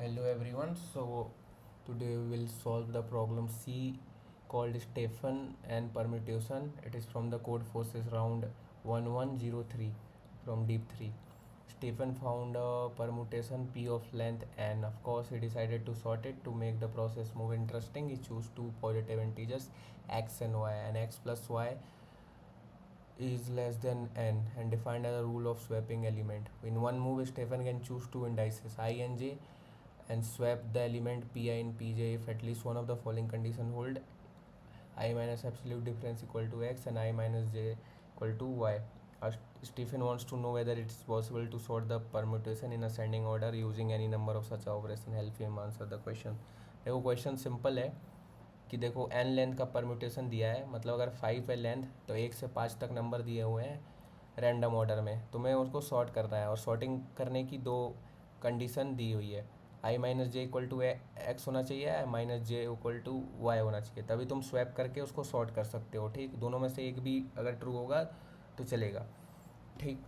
Hello everyone. So today we will solve the problem C called Stephen and permutation. It is from the code forces round 1103 from deep 3. Stephen found a permutation P of length and of course he decided to sort it to make the process more interesting. He chose two positive integers x and y, and x plus y is less than n, and defined as a rule of swapping element. In one move, Stephen can choose two indices I and j and swap the element pi in pj if at least one of the following condition hold: I minus absolute difference equal to x and I minus j equal to y. Stephen wants to know whether it is possible to sort the permutation in ascending order using any number of such operation. Help him answer the question. देखो question simple है कि देखो n length का permutation दिया है, मतलब अगर 5 है लेंथ तो 1 से 5 तक नंबर दिए हुए हैं रैंडम ऑर्डर में, तो मैं उसको सॉर्ट करना है और सॉर्टिंग करने की दो कंडीशन दी हुई है: I minus J equal to X होना चाहिए, I minus J equal to Y होना चाहिए, तभी तुम स्वैप करके उसको सॉर्ट कर सकते हो। ठीक, दोनों में से एक भी अगर ट्रू होगा तो चलेगा। ठीक,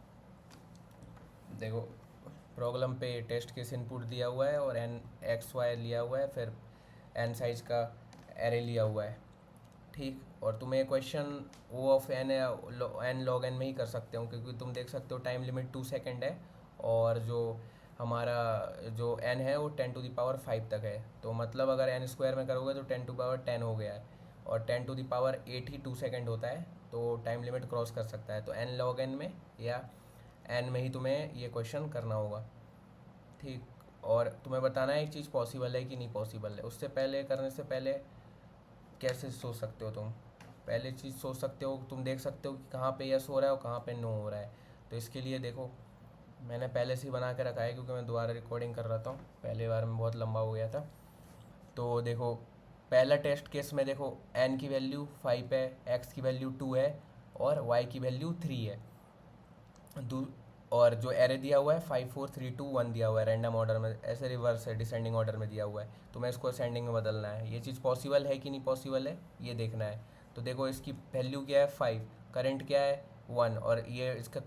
देखो प्रॉब्लम पे टेस्ट केस इनपुट दिया हुआ है और एन एक्स वाई लिया हुआ है, फिर एन साइज का एरे लिया हुआ है। ठीक, और तुम्हें question O of n n log n में ही कर सकते हो, क्योंकि तुम देख सकते हो टाइम लिमिट 2 सेकेंड है और जो हमारा जो एन है वो 10⁵ तक है। तो मतलब अगर एन स्क्वायर में करोगे तो 10⁻10 हो गया है, और 10⁸8 ही 2 सेकेंड होता है, तो टाइम लिमिट क्रॉस कर सकता है। तो एन लॉग एन में या एन में ही तुम्हें ये क्वेश्चन करना होगा। ठीक, और तुम्हें बताना है एक चीज़ पॉसिबल है कि नहीं पॉसिबल है। उससे पहले करने से पहले कैसे सोच सकते हो तुम, पहले चीज़ सोच सकते हो, तुम देख सकते हो कि कहाँ पे यस हो रहा है और कहाँ पे नो हो रहा है। तो इसके लिए देखो मैंने पहले से ही बना के रखा है, क्योंकि मैं दोबारा रिकॉर्डिंग कर रहा था, पहले बार में बहुत लंबा हो गया था। तो देखो पहला टेस्ट केस में देखो एन की वैल्यू 5 है, एक्स की वैल्यू 2 है और वाई की वैल्यू 3 है। और जो एरे दिया हुआ है 5 4 3 2 1 दिया हुआ है रैंडम ऑर्डर में, ऐसे रिवर्स है डिसेंडिंग ऑर्डर में दिया हुआ है, तो मैं इसको असेंडिंग में बदलना है। ये चीज़ पॉसिबल है कि नहीं पॉसिबल है ये देखना है। तो देखो इसकी वैल्यू क्या है 5, करंट क्या है 1, और ये इसका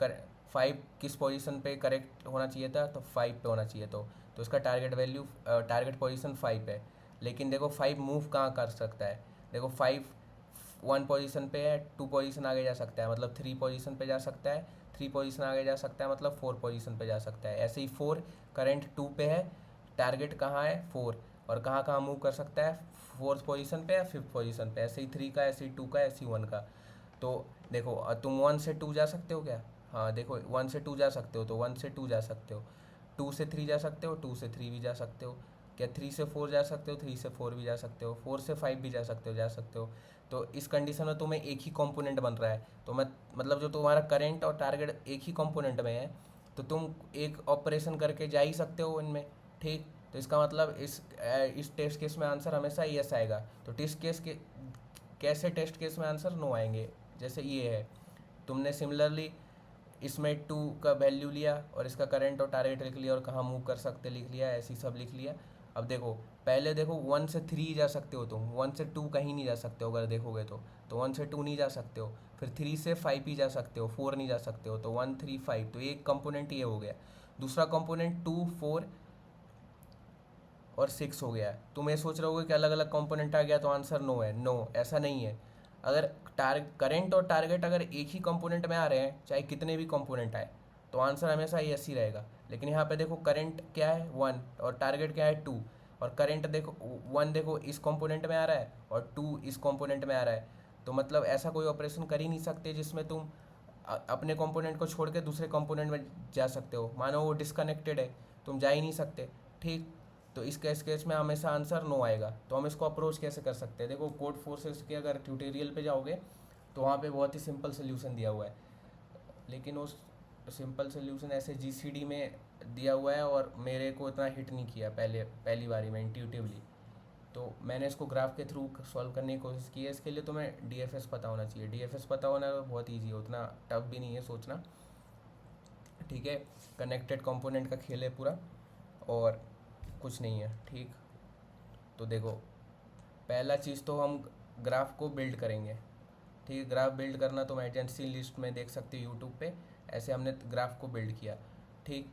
5 किस पोजीशन पे करेक्ट होना चाहिए था, तो 5 पे होना चाहिए। तो इसका टारगेट वैल्यू टारगेट पोजीशन 5 है, लेकिन देखो 5 मूव कहाँ कर सकता है। देखो 5 1 पोजीशन पे है, 2 पोजीशन आगे जा सकता है मतलब 3 पोजीशन पे जा सकता है, 3 पोजीशन आगे जा सकता है मतलब 4 पोजीशन पे जा सकता है। ऐसे ही 4 करंट 2 पे है, टारगेट कहाँ है 4, और कहाँ कहाँ मूव कर सकता है 4th पोजीशन पे या 5th पोजीशन पे। ऐसे ही 3 का, ऐसे ही 2 का, ऐसे ही 1 का। तो देखो तुम 1 से 2 जा सकते हो क्या? हाँ देखो 1 से 2 जा सकते हो, तो 1 से 2 जा सकते हो, 2 से 3 जा सकते हो, 2 से 3 भी जा सकते हो, क्या 3 से 4 जा सकते हो, 3 से 4 भी जा सकते हो, 4 से 5 भी जा सकते हो। तो इस कंडीशन में तुम्हें एक ही कंपोनेंट बन रहा है, तो मतलब जो तुम्हारा करंट और टारगेट एक ही कंपोनेंट में है, तो तुम एक ऑपरेशन करके जा ही सकते हो इनमें। ठीक, तो इसका मतलब इस टेस्ट केस में आंसर हमेशा यस आएगा। तो टेस्ट केस के कैसे टेस्ट केस में आंसर नो आएंगे, जैसे ये है, तुमने सिमिलरली इसमें 2 का वैल्यू लिया और इसका करंट और टारगेट लिख लिया और कहाँ मूव कर सकते लिख लिया, ऐसे ही सब लिख लिया। अब देखो पहले देखो 1 से 3 जा सकते हो तुम, 1 से 2 कहीं नहीं जा सकते हो अगर देखोगे तो 1 से 2 नहीं जा सकते हो, फिर 3 से 5 ही जा सकते हो, 4 नहीं जा सकते हो, तो 1 3 5, तो एक कंपोनेंट ये हो गया। दूसरा कंपोनेंट 2 4 और 6 हो गया है। तुम ये सोच रहे होगे कि अलग अलग कंपोनेंट आ गया तो आंसर नो है, नो ऐसा नहीं है। अगर करंट और टारगेट अगर एक ही कंपोनेंट में आ रहे हैं, चाहे कितने भी कंपोनेंट आए, तो आंसर हमेशा यस ही रहेगा। लेकिन यहाँ पे देखो करंट क्या है 1 और टारगेट क्या है 2, और करंट देखो 1 देखो इस कंपोनेंट में आ रहा है और 2 इस कंपोनेंट में आ रहा है, तो मतलब ऐसा कोई ऑपरेशन कर ही नहीं सकते जिसमें तुम अपने कंपोनेंट को छोड़ के दूसरे कंपोनेंट में जा सकते हो। मानो वो डिस्कनेक्टेड है, तुम जा ही नहीं सकते। ठीक, तो इस केस में हमेशा आंसर नो आएगा। तो हम इसको अप्रोच कैसे कर सकते हैं, देखो कोड फोर्सेस के अगर ट्यूटोरियल पे जाओगे तो वहाँ पे बहुत ही सिंपल सोल्यूशन दिया हुआ है, लेकिन उस सिंपल सोल्यूशन ऐसे जीसीडी में दिया हुआ है और मेरे को इतना हिट नहीं किया पहली बारी में इंट्यूटिवली, तो मैंने इसको ग्राफ के थ्रू सॉल्व करने की कोशिश की है। इसके लिए तुम्हें डीएफएस पता होना चाहिए, डीएफएस पता होना बहुत ईजी है, उतना टफ भी नहीं है सोचना। ठीक है, कनेक्टेड कंपोनेंट का खेल है पूरा और कुछ नहीं है। ठीक, तो देखो पहला चीज़ तो हम ग्राफ को बिल्ड करेंगे। ठीक है, ग्राफ बिल्ड करना तुम एजेंसी लिस्ट में देख सकते हो यूट्यूब पे, ऐसे हमने ग्राफ को बिल्ड किया। ठीक,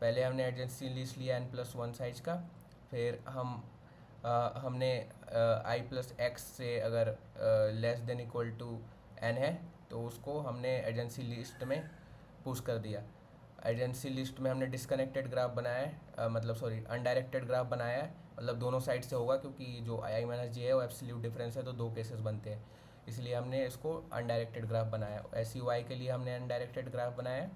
पहले हमने एजेंसी लिस्ट लिया n+1 साइज का, फिर हमने आई प्लस एक्स से अगर less than equal to n है तो उसको हमने एजेंसी लिस्ट में पुश कर दिया। एजेंसी लिस्ट में हमने डिस्कनेक्टेड ग्राफ बनाया है, मतलब सॉरी अनडायरेक्टेड ग्राफ बनाया है, मतलब दोनों साइड से होगा क्योंकि जो आई माइनस जे है वो एब्सोल्यूट डिफरेंस है तो दो केसेस बनते हैं, इसलिए हमने इसको अनडायरेक्टेड ग्राफ बनाया। एस यू वाई के लिए हमने अनडायरेक्टेड ग्राफ बनाया है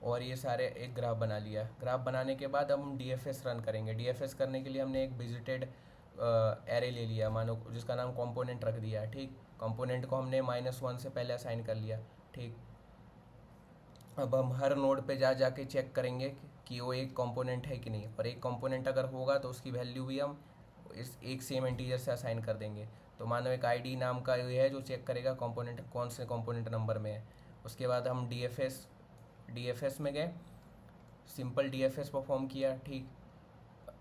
और ये सारे एक ग्राफ बना लिया। ग्राफ बनाने के बाद हम डी एफ एस रन करेंगे। डी एफ एस करने के लिए हमने एक विजिटेड एरे ले लिया, मानो जिसका नाम कंपोनेंट रख दिया। ठीक, कंपोनेंट को हमने -1 से पहले असाइन कर लिया। ठीक, अब हम हर नोड पे जा जाके चेक करेंगे कि वो एक कंपोनेंट है कि नहीं, और एक कंपोनेंट अगर होगा तो उसकी वैल्यू भी हम इस एक सेम इंटीजर से असाइन कर देंगे। तो मानो एक आईडी नाम का ये है जो चेक करेगा कंपोनेंट कौन से कंपोनेंट नंबर में है। उसके बाद हम डीएफएस में गए, सिंपल डीएफएस परफॉर्म किया। ठीक,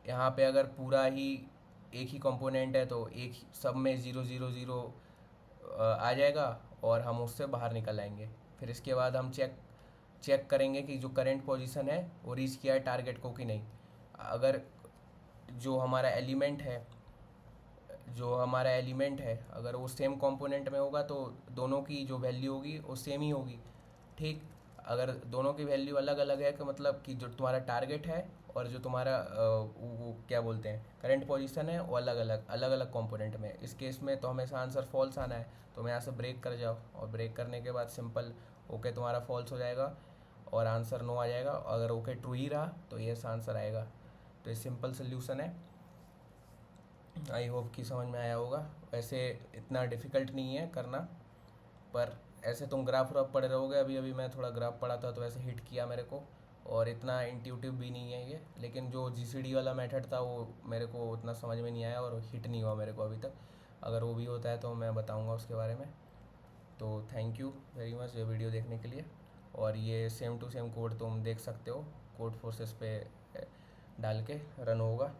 यहाँ पे अगर पूरा ही एक ही कंपोनेंट है तो एक सब में 0 0 0 आ जाएगा और हम उससे बाहर निकल आएंगे। फिर इसके बाद हम चेक करेंगे कि जो करंट पोजीशन है वो रीच किया है टारगेट को कि नहीं। अगर जो हमारा एलिमेंट है अगर वो सेम कंपोनेंट में होगा तो दोनों की जो वैल्यू होगी वो सेम ही होगी। ठीक, अगर दोनों की वैल्यू अलग अलग है तो मतलब कि जो तुम्हारा टारगेट है और जो तुम्हारा वो क्या बोलते हैं करंट पोजीशन है वो अलग अलग कंपोनेंट में। इस केस में तो हमेशा आंसर फॉल्स आना है, तो मैं यहाँ से ब्रेक कर जाओ और ब्रेक करने के बाद सिंपल ओके तुम्हारा फॉल्स हो जाएगा और आंसर नो आ जाएगा। अगर ओके ट्रू ही रहा तो यस आंसर आएगा। तो ये सिंपल सोल्यूशन है। आई होप कि समझ में आया होगा। वैसे इतना डिफ़िकल्ट नहीं है करना, पर ऐसे तुम ग्राफ व्राफ पढ़े रहोगे। अभी अभी मैं थोड़ा ग्राफ पढ़ा था तो ऐसे हिट किया मेरे को, और इतना इंट्यूटिव भी नहीं है ये। लेकिन जो जीसीडी वाला मेथड था वो मेरे को उतना समझ में नहीं आया और हिट नहीं हुआ मेरे को अभी तक। अगर वो भी होता है तो मैं बताऊँगा उसके बारे में। तो थैंक यू वेरी मच ये वीडियो देखने के लिए। और ये सेम टू सेम कोड तुम देख सकते हो, कोड फोर्सेस पे डाल के रन होगा।